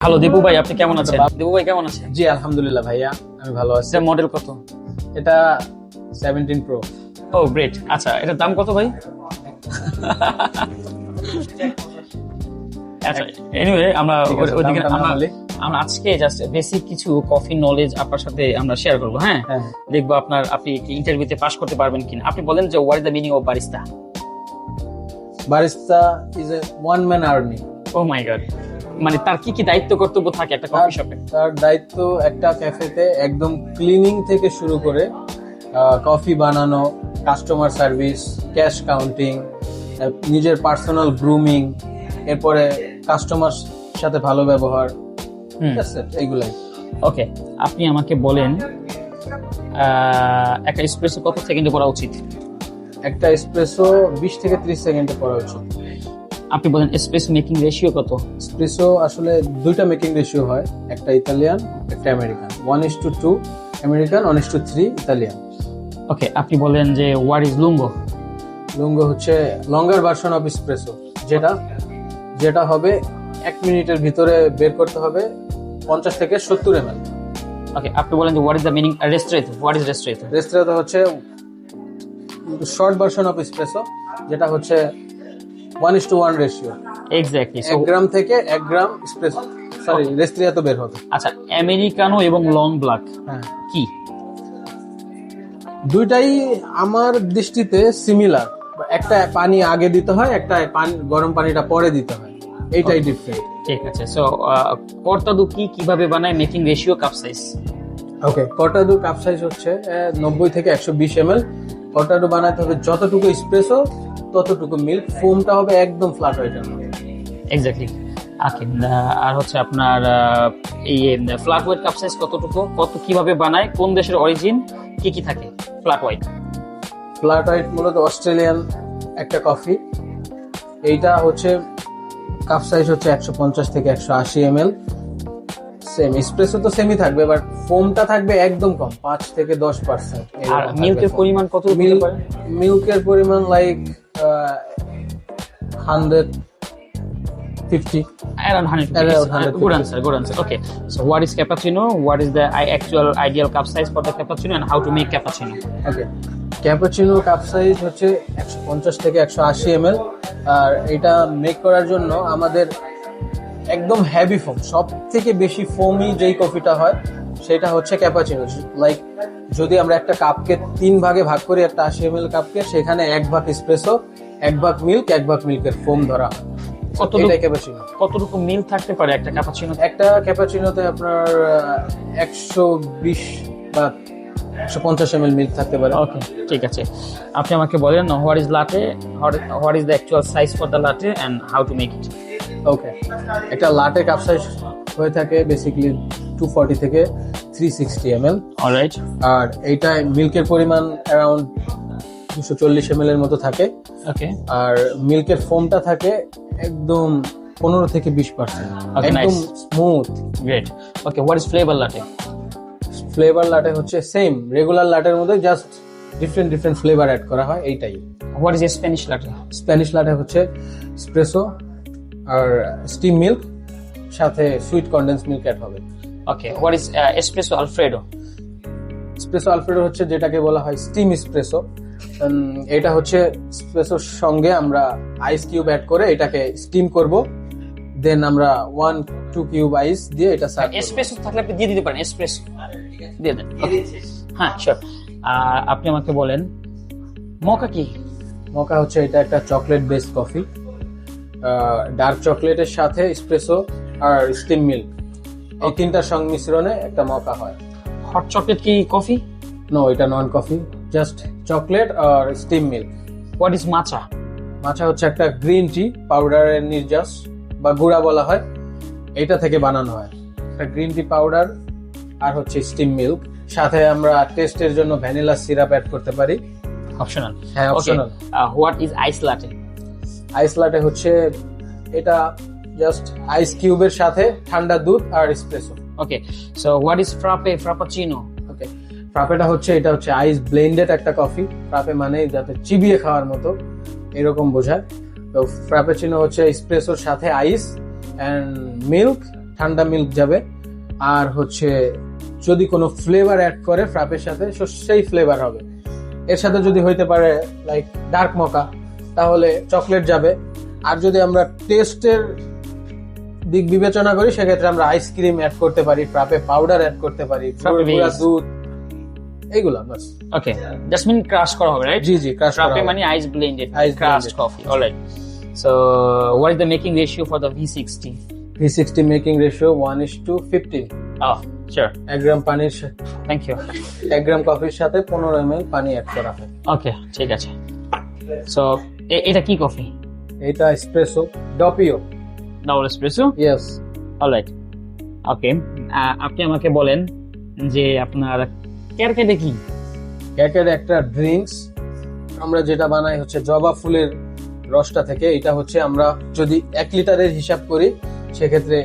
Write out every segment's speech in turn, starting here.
Hello Dipu ভাই, আপনি কেমন আছেন? দীপু ভাই কেমন আছেন? জি আলহামদুলিল্লাহ ভাইয়া, আমি ভালো আছি। এটা মডেল কত? এটা 17 প্রো। ও গ্রেট। আচ্ছা, এটার দাম কত ভাই? আচ্ছা, এনিওয়ে আমরা ঠিক আছে, ওইদিকে দামটা না আমরা বলি। আমরা আজকে জাস্ট বেসিক কিছু কফি নলেজ আপনার সাথে আমরা শেয়ার করবো। হ্যাঁ, হ্যাঁ। দেখবো আপনি ইন্টারভিউতে পাস করতে পারবেন কিনা। আপনি বলেন যে what is the meaning of barista? Barista is a one man army. Oh my god, মানে তার কি কি দায়িত্ব কর্তব্য থাকে একটা কফি শপে? তার দায়িত্ব একটা ক্যাফেতে একদম ক্লিনিং থেকে শুরু করে কফি বানানো, কাস্টমার সার্ভিস, ক্যাশ কাউন্টিং, নিজের পার্সোনাল গ্রুমিং, এরপরে কাস্টমার সাথে ভালো ব্যবহার, এইগুলাই। ওকে, আপনি আমাকে বলেন একটা এসপ্রেসো কত সেকেন্ডে করা উচিত? একটা এসপ্রেসো 20 থেকে 30 সেকেন্ডে করা উচিত। আপনি বলেন এসপ্রেসো মেকিং রেশিও কত? এসপ্রেসো আসলে দুইটা মেকিং রেশিও হয়, একটা ইতালিয়ান একটা আমেরিকান। 1:2 American, 1:3 Italian. ওকে, আপনি বলেন যে হোয়াট ইজ লুঙ্গো? লুঙ্গো হচ্ছে লঙ্গার ভার্সন অফ এসপ্রেসো, যেটা হবে 1 মিনিটের ভিতরে বের করতে হবে 50 থেকে 70 ml। ওকে, আপনি বলেন যে what is the meaning ristretto? What is ristretto? Ristretto হচ্ছে শর্ট ভার্সন অফ এসপ্রেসো, যেটা হচ্ছে 1:1 রেশিও। এক্স্যাক্টলি। 1 গ্রাম থেকে 1 গ্রাম এসপ্রেসো, সরি, রেস্ট্রিয়াতো বের হবে। আচ্ছা, আমেরিকানো এবং লং ব্ল্যাক হ্যাঁ, কি? দুইটাই আমার দৃষ্টিতে সিমিলার। একটা পানি আগে দিতে হয়, একটা গরম পানিটা পরে দিতে হয়, এইটাই ডিফারেন্ট। ঠিক আছে। সো কর্তাদু কি কিভাবে বানায়, মেকিং রেশিও, কাপ সাইজ? ওকে, কর্টাডু কাপ সাইজ হচ্ছে 90 থেকে 120 ml। কর্টাডু বানাতে হবে যতটুকু এসপ্রেসো ততটুকু মিল্ক, ফোমটা হবে একদম ফ্ল্যাট হোয়াইটের মতো। এক্স্যাক্টলি। ওকে, আর হচ্ছে আপনার এই ফ্ল্যাট হোয়াইট কাপ সাইজ কতটুকু, কিভাবে বানায়, কোন দেশের অরিজিন, কি কি থাকে ফ্ল্যাট হোয়াইট? ফ্ল্যাট হোয়াইট মূলত অস্ট্রেলিয়ান একটা কফি। এইটা হচ্ছে কাপ সাইজ হচ্ছে 150 থেকে 180 ml। সেম এসপ্রেসো তো সেমই থাকবে, বাট ফোমটা থাকবে একদম কম, 5 থেকে 10%। আর মিল্কের পরিমাণ কত দিতে পারে? মিল্কের পরিমাণ like 150, Around 100. Around 150. Good answer. Good answer. Okay. So, what is cappuccino? What is the actual ideal cup size for the cappuccino, and how to make cappuccino? Okay, cappuccino cup size হচ্ছে 150 থেকে 180 ml। আর এটা make করার জন্য আমাদের একদম heavy foam, সব থেকে বেশি ফোমি যেই কফিটা হয় সেটা হচ্ছে ক্যাপাচিনো। লাইক যদি আমরা একটা কাপকে 3 ভাগে ভাগ করি, একটা 80 ml কাপকে, সেখানে 1 ভাগ এসপ্রেসো, 1 ভাগ মিল্ক, 1 ভাগ মিল্কের ফোম ধরা হয়। এটাই ক্যাপাচিনো। কতটুকু মিল্ক থাকতে পারে একটা ক্যাপাচিনো? একটা ক্যাপাচিনোতে আপনার 120 বা 150 ml মিল্ক থাকতে পারে। ওকে, ঠিক আছে। আপনি আমাকে বলেন what is latte, what is the actual size for the latte, and how to make it? Okay, একটা লাটে কাপ সাইজ হয়ে থাকে বেসিক্যালি 240 থেকে 360 ml। অলরাইট। আর এইটা মিল্কের পরিমাণ অ্যারাউন্ড 240 ml এর মতো থাকে। ওকে। আর মিল্কের ফোমটা থাকে একদম 15 থেকে 20%, Okay, একদম nice. Smooth. Great. Okay, what is flavour latte? Flavour latte হচ্ছে সেম রেগুলার লাটের মধ্যে, জাস্ট ডিফারেন্ট ফ্লেভার অ্যাড করা হয়, এইটাই। What is Spanish latte? Spanish latte হচ্ছে এসপ্রেসো আর স্টিম মিল্ক, সাথে সুইট কনডেন্স মিল্ক অ্যাড হবে। Okay, what is espresso Alfredo? Espresso Alfredo হচ্ছে যেটাকে বলা হয় স্টিম এসপ্রেসো। এটা হচ্ছে এসপ্রেসোর সঙ্গে আমরা আইস কিউব অ্যাড করে এটাকে স্টিম করব, দেন আমরা 1-2 কিউব আইস দিয়ে এটা সার্ভ করব। এসপ্রেসো থাকলে আপনি দিয়ে দিতে পারেন, এসপ্রেসো দিয়ে দেন। হ্যাঁ, শিওর। আপনি আমাকে বলেন মকা কি? মকা হচ্ছে এটা একটা চকলেট বেস কফি। ডার্ক চকলেটের সাথে এসপ্রেসো আর স্টিম মিল্ক, এই তিনটার সংমিশ্রণে একটা মকা হয়। হট চকলেট কি কফি? নো, এটা নন কফি, জাস্ট চকলেট আর steam milk. What is matcha? Matcha হচ্ছে একটা গ্রিন টি পাউডারের নির্যাস বা গুঁড়া বলা হয়, এটা থেকে বানানো হয়। একটা গ্রিন টি পাউডার আর হচ্ছে স্টিম মিল্ক, সাথে আমরা টেস্টের জন্য ভ্যানিলা সিরাপ অ্যাড করতে পারি। অপশনাল। হ্যাঁ, optional. What is ice latte? Ice latte হচ্ছে এটা জাস্ট আইস কিউবের সাথে ঠান্ডা দুধ আর espresso. Okay, so what is frappe, frappuccino? Okay, ফ্রাপেটা হচ্ছে এটা হচ্ছে আইস ব্লেন্ডেড একটা কফি। ফ্রাপে মানে যাতে চিবিয়ে খাওয়ার মতো, এরকম বোঝায়। তো ফ্রাপেচিনো হচ্ছে এসপ্রেসোর সাথে আইস এন্ড মিল্ক, ঠান্ডা মিল্ক যাবে, আর হচ্ছে যদি কোনো ফ্লেভার অ্যাড করে ফ্রাপের সাথে সেই ফ্লেভার হবে। এর সাথে যদি হইতে পারে লাইক ডার্ক মকা, তাহলে চকলেট যাবে। আর যদি আমরা টেস্টের দিক বিবেচনা করি সেক্ষেত্রে আমরা আইসক্রিম অ্যাড করতে পারি, ফ্রাপে পাউডার অ্যাড করতে পারি, Frappe গুঁড়া base। দুধ, এইগুলা বাস। ওকে, জাসমিন ক্রাশ করা হবে, রাইট? জি জি, crush করা ফ্রাপে হবে। মানে ice blended Ice crushed blended। Coffee, alright. So what is the making ratio for the V60? V60 making ratio 1:15। Oh, sure. 1 gram পানির Thank you. 1 গ্রাম কফির সাথে 15 ml পানি অ্যাড করা হয়। ওকে, ঠিক আছে। সো এটা কি কফি? এটা espresso doppio. Double espresso? Yes. Alright. Okay, আপনি আমাকে বলেন যে আপনার ক্যারকেটে কি? ক্যাকের একটা ড্রিঙ্কস আমরা যেটা বানাই হচ্ছে জবা ফুলের রসটা থেকে। এটা হচ্ছে আমরা যদি 1 লিটারের হিসাব করি সেক্ষেত্রে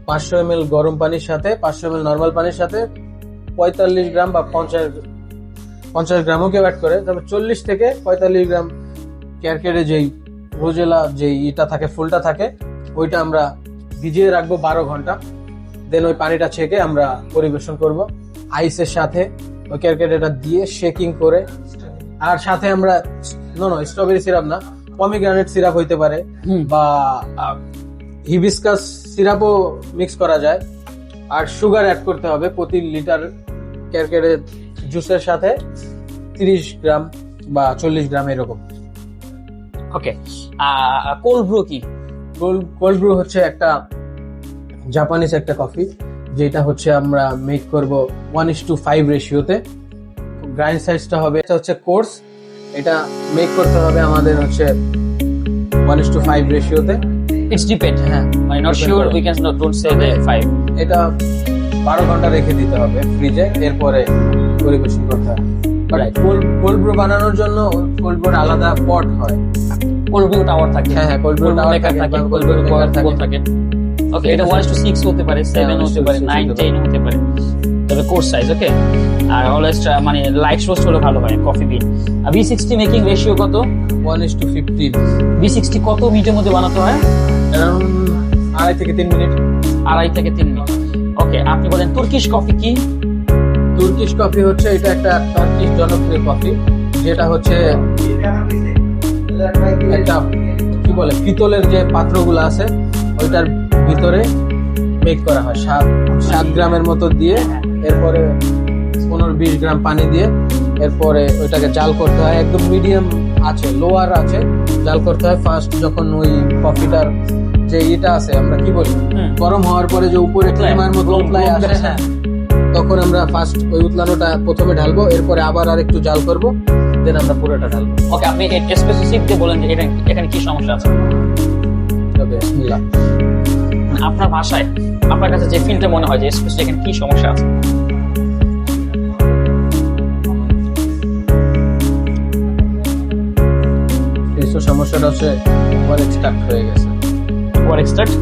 500 ml গরম পানির সাথে 500 ml নর্মাল পানির সাথে 45 গ্রাম বা 50 গ্রামও কেউ অ্যাড করে, তবে 40 থেকে 45 গ্রাম ক্যারকেটে যেই রোজেলা যেই ইটা থাকে, ফুলটা থাকে, ওইটা আমরা ভিজিয়ে রাখবো 12 ঘন্টা। দেন ওই পানিটা ছেঁকে আমরা পরিবেশন করব আইসের সাথে। ওই ক্যারকেটেটা দিয়ে শেকিং করে, আর সাথে আমরা স্ট্রবেরি সিরাপ না, পমিগ্রানেট সিরাপ হইতে পারে বা হিবিস্কাস সিরাপও মিক্স করা যায়। আর সুগার অ্যাড করতে হবে প্রতি লিটার ক্যারকেটের জুসের সাথে 30 গ্রাম বা 40 গ্রাম এরকম। ওকে, কোল্ড ব্রু কি? কোল্ড ব্রু হচ্ছে একটা জাপানিজ একটা কফি, যেটা হচ্ছে আমরা মেক করব 1:5 রেশিওতে। গ্রাইন্ড সাইজটা হবে, এটা হচ্ছে কোর্স, এটা মেক করতে হবে আমাদের হচ্ছে 1:5 রেশিওতে। ইটস ডিপেন্ড, হ্যাঁ, মানে নট depend শিওর, করে। We can don't say the 5। এটা 12 ঘন্টা রেখে দিতে হবে ফ্রিজে, এরপরে পরিবেশন করতে হবে। Right. কোল্ড ব্রু বানানোর জন্য কোল্ড ব্রুর আলাদা পট হয়। কোল্ড ব্রু টাওয়ার থাকে। হ্যাঁ হ্যাঁ, কোল্ড ব্রু টাওয়ার মেকার থাকে, কোল্ড ব্রু থাকে। ওকে, এটা 1:6 হতে পারে, 7 হতে পারে, 9, 10 হতে পারে, তবে course size. Okay, are always মানে লাইট রোস্ট হলে ভালো হয় কফি বিন। আর V60 মেকিং রেশিও কত? 1:15। V60 কত মিনিটের মধ্যে বানাতে হয়? অ্যারাউন্ড 2.5 থেকে 3 মিনিট। 2.5 থেকে 3 মিনিট। ওকে, আপনি বলেন তুর্কিশ কফি কি? তুর্কিশ কফি হচ্ছে এটা একটা টার্কিশ জনপ্রিয় কফি, যেটা হচ্ছে একটা কি বলে পিতলের যে পাত্রগুলো আছে ওইটার ভিতরে মেক করা হয় 7 গ্রামের মতো দিয়ে, এরপরে 15-20 গ্রাম পানি দিয়ে এরপরে ওইটাকে জাল করতে হয়। একদম মিডিয়াম আছে, লোয়ার আছে, জাল করতে হয়। ফার্স্ট যখন ওই কফিটার যে ইটা আছে আমরা কি বলি গরম হওয়ার পরে যে উপরে ক্লেমার মতো উতলায় আসে, হ্যাঁ, তখন আমরা ফার্স্ট ওই উতলানোটা প্রথমে ঢালবো, এরপরে আবার আর একটু জাল করব, দেন আমরা পুরোটা ঢালবো। ওকে, আপনি স্পেসিফিক দিয়ে বলেন যে এখানে কি সমস্যা আছে। তবে বিসমিল্লাহ। আপনার ভাষায় আপনার কাছে যে ফিলটা মনে হয় যে স্পেসিফিক এখানে কি সমস্যা আছে। এই তো সমস্যাটা হচ্ছে ওভার এক্সট্রাক্ট হয়ে গেছে। ওভার এক্সট্রাক্ট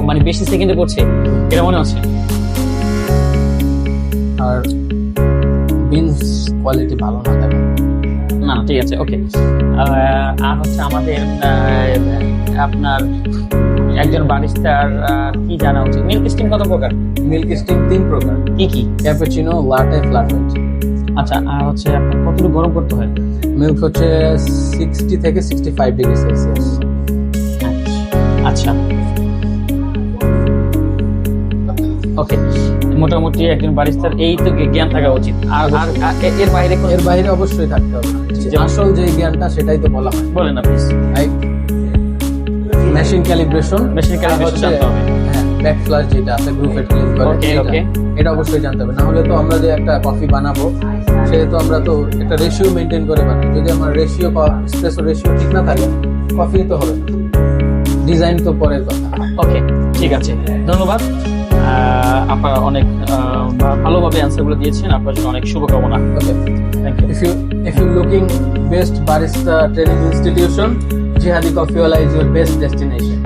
মানে বেশি সেকেন্ডে পড়ছে এটা মনে হচ্ছে। আর বিনস কোয়ালিটি ভালো না থাকে। না, ঠিক আছে, ওকে। আর হচ্ছে আমাদের আপনার একজন বারিস্টার কি জানা উচিত? মিল্ক স্টিম কত প্রকার? মিল্ক স্টিম 3 প্রকার, কি কি? Cappuccino, latte, flat white. আচ্ছা, আর হচ্ছে আপনার কতটুকু গরম করতে হয়? মিল্ক হচ্ছে 60 থেকে 65 ডিগ্রি সেলসিয়াস। আচ্ছা, ওকে। মোটামুটি একজন বারিস্তার এই তো জ্ঞান থাকা উচিত। আর এর বাইরে এর বাইরে অবশ্যই থাকতে হবে, যে আসল যে জ্ঞানটা সেটাই তো বলা হয়। বলেন না please. Machine calibration, Machine calibration জানতে হবে। হ্যাঁ, ব্যাক ফ্লাশ যেটা আছে গ্রুপেট ক্লিন করে, Okay, okay. এটা অবশ্যই জানতে হবে। না হলে তো আমরা যে একটা কফি বানাবো সেহেতু আমরা তো একটা রেশিও মেনটেন করে বানাই। যদি আমার রেশিও এসপ্রেসো রেশিও ঠিক না থাকে কফি তো হবে না। ডিজাইন তো পরের কথা। ওকে, ঠিক আছে, ধন্যবাদ। আপনারা অনেক ভালোভাবে অ্যান্সারগুলো দিয়েছেন। আপনার জন্য অনেক শুভকামনা। Okay. Thank you. If you looking best barista training institution, Jihadi Coffeewala is your best destination.